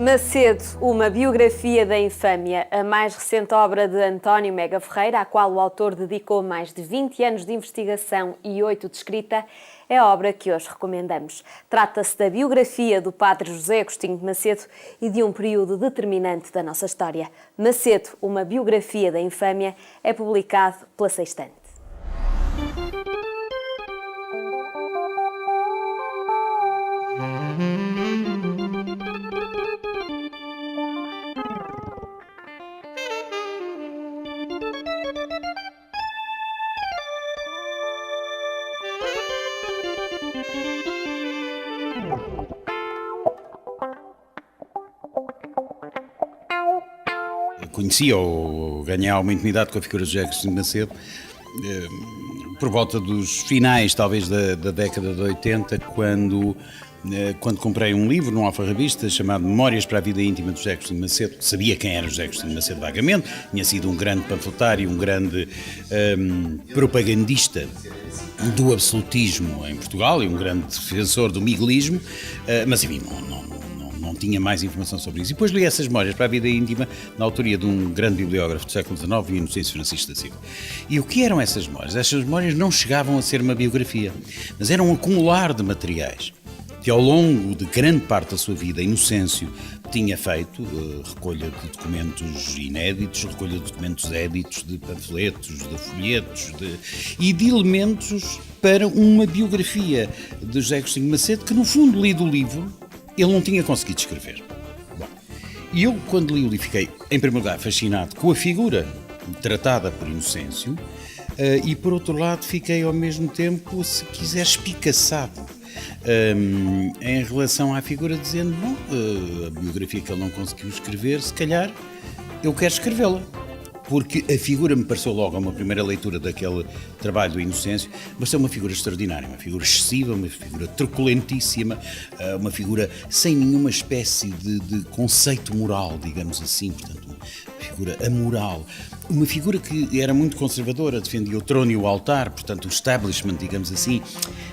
Macedo, uma biografia da infâmia, a mais recente obra de António Mega Ferreira, à qual o autor dedicou mais de 20 anos de investigação e 8 de escrita, é a obra que hoje recomendamos. Trata-se da biografia do padre José Agostinho de Macedo e de um período determinante da nossa história. Macedo, uma biografia da infâmia, é publicado pela Sextante. Conhecia ou ganhei alguma intimidade com a figura de José Agostinho de Macedo por volta dos finais, talvez, da década de 80, quando comprei um livro num alfarrabista chamado Memórias para a Vida Íntima de José Agostinho de Macedo. Sabia quem era José Agostinho de Macedo vagamente, tinha sido um grande panfletário, um grande propagandista do absolutismo em Portugal e um grande defensor do miguelismo, mas enfim, não tinha mais informação sobre isso. E depois li essas memórias para a vida íntima na autoria de um grande bibliógrafo do século XIX, Inocêncio Francisco da Silva. E o que eram essas memórias? Essas memórias não chegavam a ser uma biografia, mas eram um acumular de materiais que ao longo de grande parte da sua vida, Inocêncio tinha feito, recolha de documentos inéditos, recolha de documentos éditos, de panfletos, de folhetos e de elementos para uma biografia de José Agostinho de Macedo que, no fundo, lido o livro, ele não tinha conseguido escrever. Bom, e eu, quando li o livro, fiquei, em primeiro lugar, fascinado com a figura tratada por Inocêncio e, por outro lado, fiquei ao mesmo tempo, se quiser, espicaçado em relação à figura, dizendo, bom, a biografia que ele não conseguiu escrever, se calhar eu quero escrevê-la. Porque a figura me pareceu logo, a uma primeira leitura daquele trabalho do Inocêncio, pareceu uma figura extraordinária, uma figura excessiva, uma figura truculentíssima, uma figura sem nenhuma espécie de conceito moral, digamos assim, portanto, uma figura amoral. Uma figura que era muito conservadora, defendia o trono e o altar, portanto o establishment, digamos assim.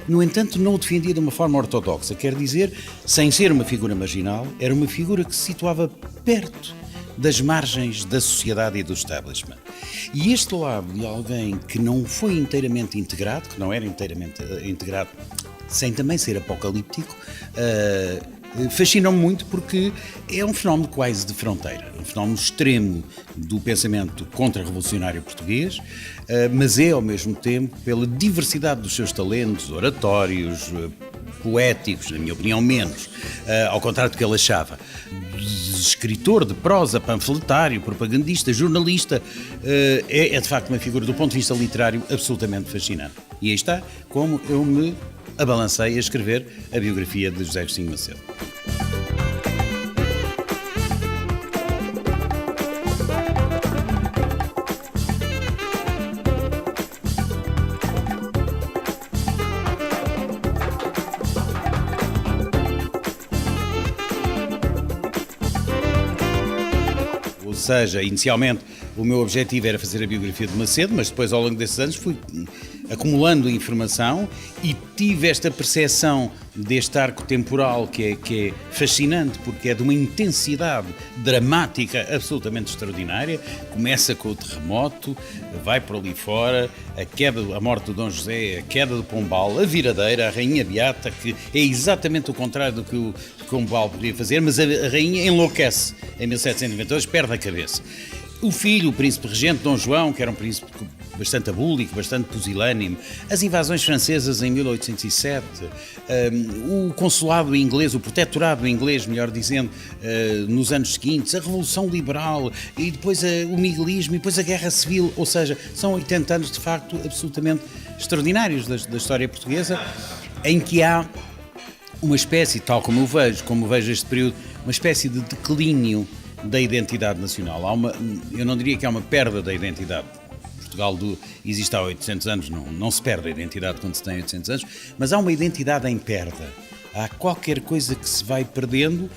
No entanto, não o defendia de uma forma ortodoxa, quer dizer, sem ser uma figura marginal, era uma figura que se situava perto das margens da sociedade e do establishment. E este lado de alguém que não foi inteiramente integrado, que não era inteiramente integrado, sem também ser apocalíptico, fascina-me muito porque é um fenómeno quase de fronteira, um fenómeno extremo do pensamento contra-revolucionário português, mas é ao mesmo tempo, pela diversidade dos seus talentos, oratórios, poéticos, na minha opinião, menos, ao contrário do que ele achava, escritor de prosa, panfletário, propagandista, jornalista, é de facto uma figura, do ponto de vista literário, absolutamente fascinante. E aí está como eu me abalancei a escrever a biografia de José Agostinho Macedo. Ou seja, inicialmente o meu objetivo era fazer a biografia de Macedo, mas depois ao longo desses anos fui acumulando informação e tive esta percepção deste arco temporal que é fascinante, porque é de uma intensidade dramática absolutamente extraordinária. Começa com o terremoto, vai por ali fora, a morte do Dom José, a queda do Pombal, a viradeira, a Rainha Beata, que é exatamente o contrário do que o Pombal podia fazer, mas a Rainha enlouquece em 1792, perde a cabeça. O filho, o príncipe regente Dom João, que era um príncipe bastante abúlico, bastante pusilânime, as invasões francesas em 1807, o consulado inglês, o protetorado inglês, melhor dizendo, nos anos seguintes, a Revolução Liberal e depois o miguelismo e depois a Guerra Civil, ou seja, são 80 anos de facto absolutamente extraordinários da história portuguesa, em que há uma espécie, tal como eu vejo este período, uma espécie de declínio da identidade nacional. Eu não diria que há uma perda da identidade. Portugal existe há 800 anos, não se perde a identidade quando se tem 800 anos, mas há uma identidade em perda. Há qualquer coisa que se vai perdendo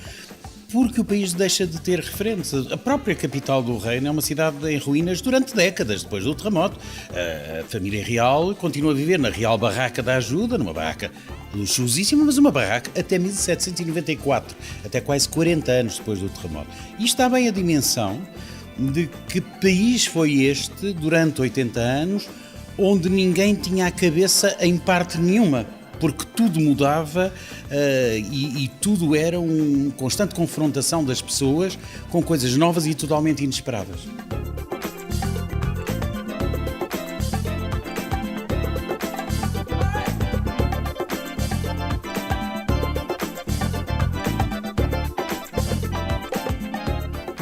porque o país deixa de ter referentes. A própria capital do reino é uma cidade em ruínas durante décadas, depois do terremoto. A família real continua a viver na Real Barraca da Ajuda, numa barraca luxuosíssima, mas uma barraca até 1794, até quase 40 anos depois do terremoto. E está bem a dimensão de que país foi este, durante 80 anos, onde ninguém tinha a cabeça em parte nenhuma, porque tudo mudava e tudo era uma constante confrontação das pessoas com coisas novas e totalmente inesperadas.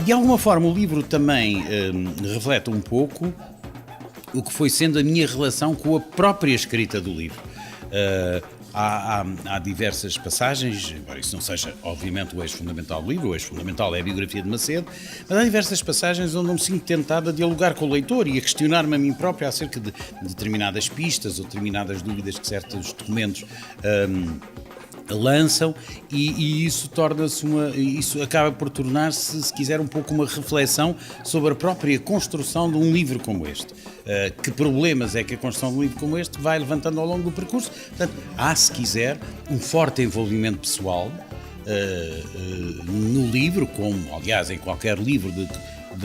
De alguma forma o livro também reflete um pouco o que foi sendo a minha relação com a própria escrita do livro. Há diversas passagens, embora isso não seja obviamente o eixo fundamental do livro, o eixo fundamental é a biografia de Macedo, mas há diversas passagens onde eu me sinto tentado a dialogar com o leitor e a questionar-me a mim próprio acerca de determinadas pistas ou determinadas dúvidas que certos documentos lançam, e isso torna-se isso acaba por tornar-se, se quiser, um pouco uma reflexão sobre a própria construção de um livro como este. Que problemas é que a construção de um livro como este vai levantando ao longo do percurso? Portanto, há, se quiser, um forte envolvimento pessoal no livro, como, aliás, em qualquer livro de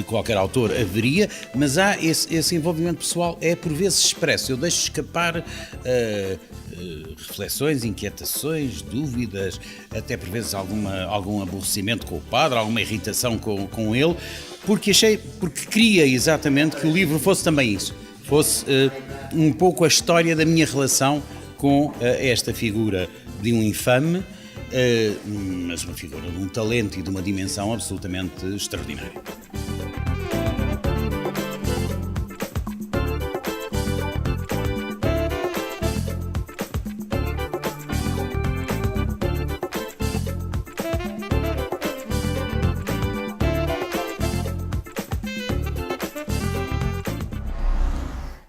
qualquer autor haveria, mas há esse envolvimento pessoal, é por vezes expresso. Eu deixo escapar reflexões, inquietações, dúvidas, até por vezes algum aborrecimento com o padre, alguma irritação com ele, porque queria exatamente que o livro fosse também isso, fosse um pouco a história da minha relação com esta figura de um infame, mas uma figura de um talento e de uma dimensão absolutamente extraordinária.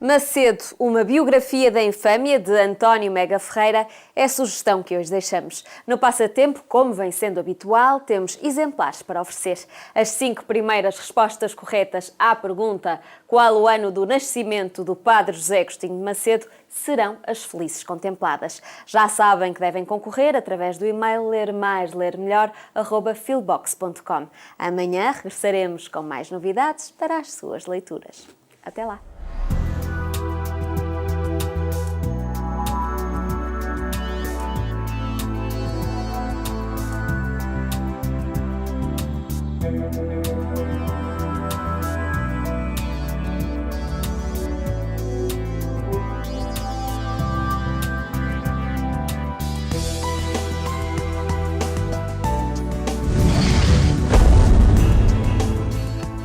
Macedo, uma biografia da infâmia, de António Mega Ferreira, é a sugestão que hoje deixamos. No passatempo, como vem sendo habitual, temos exemplares para oferecer. As 5 primeiras respostas corretas à pergunta qual o ano do nascimento do Padre José Agostinho de Macedo serão as felizes contempladas. Já sabem que devem concorrer através do e-mail lermaislermelhor@filbox.com. Amanhã regressaremos com mais novidades para as suas leituras. Até lá!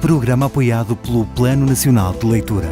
Programa apoiado pelo Plano Nacional de Leitura.